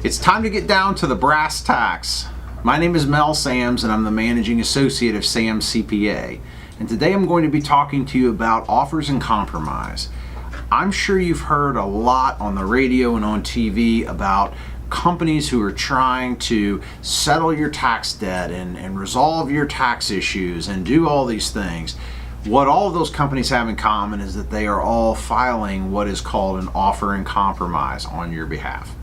It's time to get down to the brass tacks. My name is Mel Sams and I'm the Managing Associate of Sams CPA. And today I'm going to be talking to you about offers and compromise. I'm sure you've heard a lot on the radio and on TV about companies who are trying to settle your tax debt and resolve your tax issues and do all these things. What all of those companies have in common is that they are all filing what is called an offer and compromise on your behalf.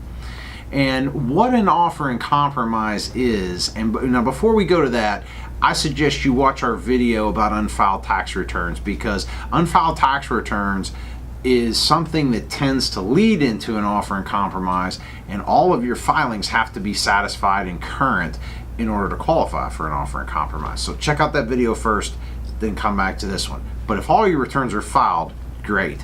And what an offer and compromise is, and now before we go to that, I suggest you watch our video about unfiled tax returns, because unfiled tax returns is something that tends to lead into an offer and compromise, and all of your filings have to be satisfied and current in order to qualify for an offer and compromise. So check out that video first, then come back to this one. But if all your returns are filed, great.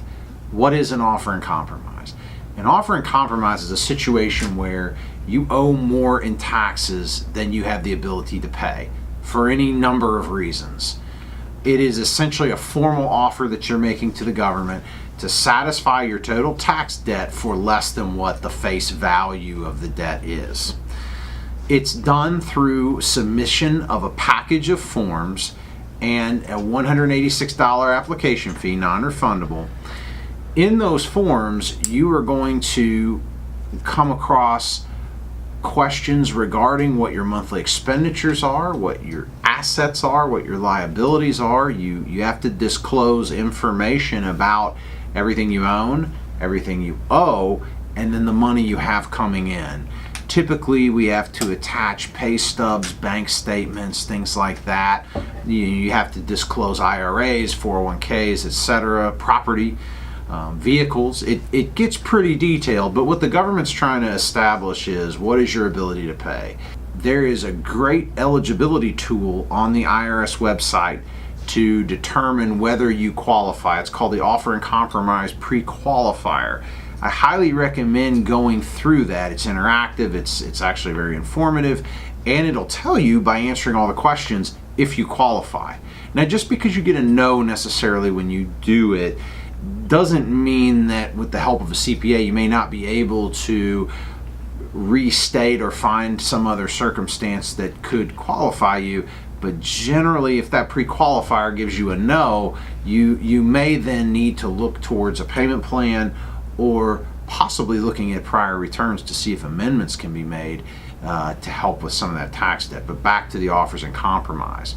What is an offer and compromise? An offer and compromise is a situation where you owe more in taxes than you have the ability to pay for any number of reasons. It is essentially a formal offer that you're making to the government to satisfy your total tax debt for less than what the face value of the debt is. It's done through submission of a package of forms and a $186 application fee, non-refundable. In those forms, you are going to come across questions regarding what your monthly expenditures are, what your assets are, what your liabilities are. You have to disclose information about everything you own, everything you owe, and then the money you have coming in. Typically, we have to attach pay stubs, bank statements, things like that. You have to disclose IRAs, 401ks, etc., property, vehicles. It gets pretty detailed, but what the government's trying to establish is what is your ability to pay. There is a great eligibility tool on the IRS website to determine whether you qualify. It's called the Offer and Compromise Pre-Qualifier. I highly recommend going through that. It's interactive, it's actually very informative, and it'll tell you by answering all the questions if you qualify. Now, just because you get a no necessarily when you do it doesn't mean that with the help of a CPA you may not be able to restate or find some other circumstance that could qualify you. But generally, if that pre-qualifier gives you a no, you may then need to look towards a payment plan or possibly looking at prior returns to see if amendments can be made to help with some of that tax debt. But back to the offers and compromise.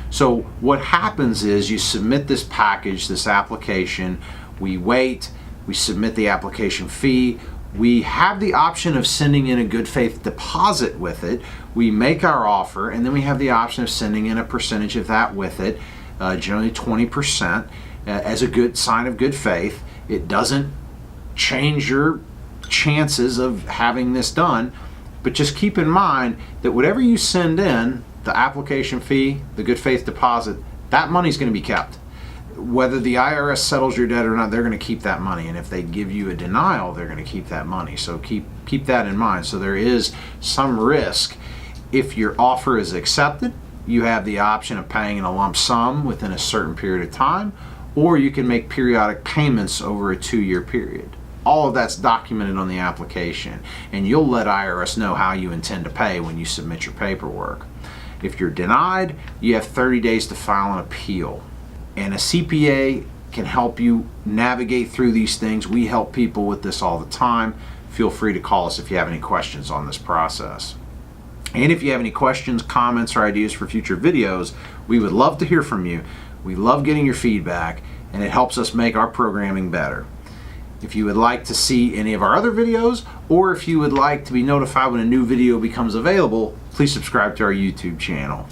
So what happens is you submit this package, this application, we wait, we submit the application fee, we have the option of sending in a good faith deposit with it, we make our offer, and then we have the option of sending in a percentage of that with it, generally 20%, as a good sign of good faith. It doesn't change your chances of having this done, but just keep in mind that whatever you send in, the application fee, the good faith deposit, that money's going to be kept. Whether the IRS settles your debt or not, they're going to keep that money, and if they give you a denial, they're going to keep that money. So keep that in mind. So there is some risk. If your offer is accepted, you have the option of paying in a lump sum within a certain period of time, or you can make periodic payments over a 2-year period. All of that's documented on the application, and you'll let IRS know how you intend to pay when you submit your paperwork. If you're denied, you have 30 days to file an appeal. And a CPA can help you navigate through these things. We help people with this all the time. Feel free to call us if you have any questions on this process. And if you have any questions, comments, or ideas for future videos, we would love to hear from you. We love getting your feedback, and it helps us make our programming better. If you would like to see any of our other videos, or if you would like to be notified when a new video becomes available, please subscribe to our YouTube channel.